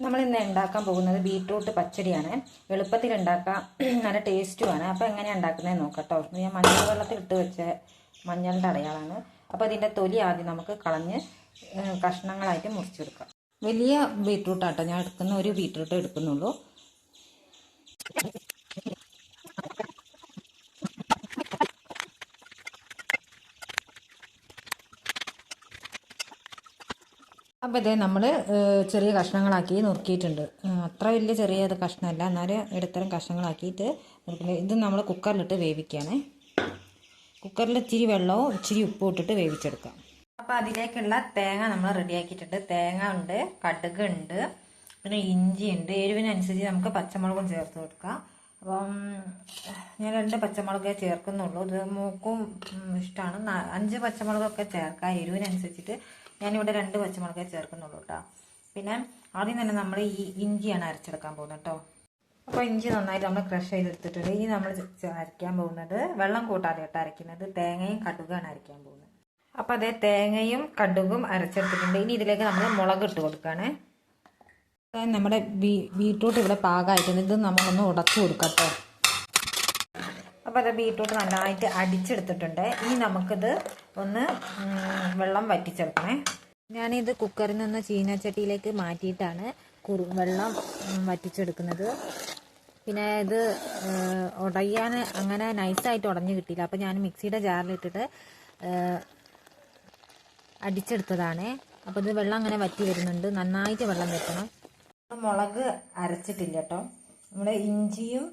നമ്മൾ ഇന്ന് ഉണ്ടാക്കാൻ പോകുന്നത് ബീട്രൂട്ട് പച്ചടിയാണ്. എളുപ്പത്തിൽ ഉണ്ടാക്കാം, നല്ല ടേസ്റ്റുമാണ്. അപ്പോൾ എങ്ങനെയാണ് ഉണ്ടാക്കുന്നതെന്ന് നോക്കട്ടോ. ഞാൻ മഞ്ഞൾ വെള്ളത്തിൽ ഇട്ട് വെച്ച മഞ്ഞളുടെ അടയാളാണ്. അപ്പോൾ ഇതിൻ്റെ തൊലി ആദ്യം നമുക്ക് കളഞ്ഞ് കഷ്ണങ്ങളായിട്ട് മുറിച്ചെടുക്കാം. വലിയ ബീട്രൂട്ടാട്ടോ ഞാൻ എടുക്കുന്ന, ഒരു ബീട്രൂട്ട് എടുക്കുന്നുള്ളൂ. അപ്പോൾ ഇതേ നമ്മൾ ചെറിയ കഷ്ണങ്ങളാക്കി നുറുക്കിയിട്ടുണ്ട്. അത്ര വലിയ ചെറിയ കഷ്ണമല്ല, എന്നാലും ഇടത്തരം കഷ്ണങ്ങളാക്കിയിട്ട് ഇത് നമ്മൾ കുക്കറിലിട്ട് വേവിക്കുകയാണ്. കുക്കറിൽ ഇച്ചിരി വെള്ളവും ഇച്ചിരി ഉപ്പും ഇട്ടിട്ട് വേവിച്ചെടുക്കാം. അപ്പോൾ അതിലേക്കുള്ള തേങ്ങ നമ്മൾ റെഡിയാക്കിയിട്ടുണ്ട്. തേങ്ങ ഉണ്ട്, കടുക് ഉണ്ട്, പിന്നെ ഇഞ്ചി ഉണ്ട്. എരിവിനനുസരിച്ച് നമുക്ക് പച്ചമുളകും ചേർത്ത് കൊടുക്കാം. അപ്പം ഞാൻ 2 പച്ചമുളകേ ചേർക്കുന്നുള്ളൂ. ഇത് മൂക്കും ഇഷ്ടമാണ്. 5 പച്ചമുളകൊക്കെ ചേർക്കാം എരിവിനനുസരിച്ചിട്ട്. ഞാനിവിടെ 2 പച്ചമുളകേ ചേർക്കുന്നുള്ളൂ കേട്ടോ. പിന്നെ ആദ്യം തന്നെ നമ്മൾ ഈ ഇഞ്ചിയാണ് അരച്ചെടുക്കാൻ പോകുന്നത് കേട്ടോ. അപ്പോൾ ഇഞ്ചി നന്നായിട്ട് നമ്മൾ ക്രഷ് ചെയ്തെടുത്തിട്ടുണ്ട്. ഇനി നമ്മൾ അരയ്ക്കാൻ പോകുന്നത് വെള്ളം കൂട്ടാതെ കേട്ടോ അരയ്ക്കുന്നത്, തേങ്ങയും കടുകാണ് അരയ്ക്കാൻ പോകുന്നത്. അപ്പോൾ അതേ തേങ്ങയും കടുകും അരച്ചെടുത്തിട്ടുണ്ട്. ഇനി ഇതിലേക്ക് നമ്മൾ മുളക് ഇട്ട് കൊടുക്കുകയാണ്. നമ്മുടെ ബീട്രൂട്ട് ഇവിടെ പാകമായിട്ടുണ്ട്. ഇത് നമ്മളൊന്ന് ഉടച്ചു കൊടുക്കാം കേട്ടോ. അപ്പോൾ അത് ബീട്രൂട്ട് നന്നായിട്ട് അടിച്ചെടുത്തിട്ടുണ്ട്. ഇനി നമുക്കിത് ഒന്ന് വെള്ളം വറ്റിച്ചെടുക്കണേ. ഞാനിത് കുക്കറിൽ നിന്ന് ചീനച്ചട്ടിയിലേക്ക് മാറ്റിയിട്ടാണ് വെള്ളം വറ്റിച്ചെടുക്കുന്നത്. പിന്നെ ഇത് ഉടയാൻ അങ്ങനെ നൈസായിട്ട് ഉടഞ്ഞു കിട്ടിയില്ല. അപ്പോൾ ഞാൻ മിക്സിയുടെ ജാറിലിട്ടിട്ട് അടിച്ചെടുത്തതാണ്. അപ്പോൾ ഇത് വെള്ളം അങ്ങനെ വറ്റി വരുന്നുണ്ട്. നന്നായിട്ട് വെള്ളം വെക്കണം. മുളക് അരച്ചിട്ടില്ല കേട്ടോ. നമ്മൾ ഇഞ്ചിയും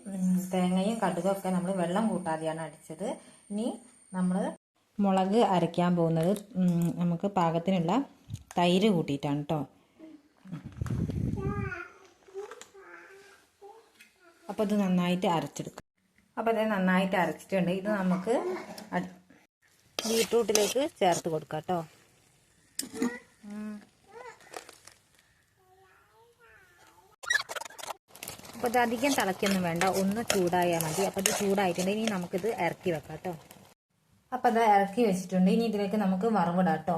തേങ്ങയും കടുകൊക്കെ നമ്മൾ വെള്ളം കൂട്ടാതെയാണ് അടിച്ചത്. ഇനി നമ്മൾ മുളക് അരയ്ക്കാൻ പോകുന്നത് നമുക്ക് പാകത്തിനുള്ള തൈര് കൂട്ടിയിട്ടാണ് കേട്ടോ. അപ്പോൾ ഇത് നന്നായിട്ട് അരച്ചെടുക്കും. അപ്പോൾ ഇത് നന്നായിട്ട് അരച്ചിട്ടുണ്ട്. ഇത് നമുക്ക് ബീട്രൂട്ടിലേക്ക് ചേർത്ത് കൊടുക്കാം കേട്ടോ. അപ്പോൾ ഇത് അധികം തിളയ്ക്കൊന്നും വേണ്ട, ഒന്ന് ചൂടായാൽ മതി. അപ്പോൾ ഇത് ചൂടായിട്ടുണ്ട്. ഇനി നമുക്കിത് ഇറക്കി വെക്കാം കേട്ടോ. അപ്പോൾ അത് ഇറക്കി വെച്ചിട്ടുണ്ട്. ഇനി ഇതിലേക്ക് നമുക്ക് വറവിടാം കേട്ടോ.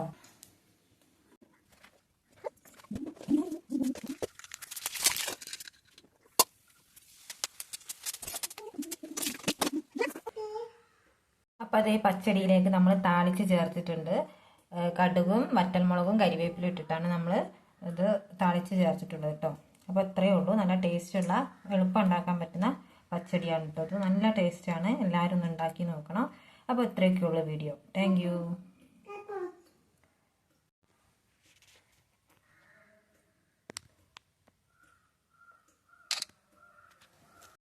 അപ്പോൾ അതേ പച്ചടിയിലേക്ക് നമ്മൾ താളിച്ച് ചേർത്തിട്ടുണ്ട്. കടുകും വറ്റൽമുളകും കരിവേപ്പിലും ഇട്ടിട്ടാണ് നമ്മൾ ഇത് താളിച്ച് ചേർത്തിട്ടുള്ളത് കേട്ടോ. അപ്പോൾ ഇത്രയേ ഉള്ളൂ. നല്ല ടേസ്റ്റുള്ള, എളുപ്പം ഉണ്ടാക്കാൻ പറ്റുന്ന പച്ചടിയാണ് കേട്ടോ. ഇത് നല്ല ടേസ്റ്റാണ്. എല്ലാവരും ഒന്ന് ഉണ്ടാക്കി നോക്കണം. അപ്പോൾ ഇത്രയൊക്കെയുള്ള വീഡിയോ. താങ്ക്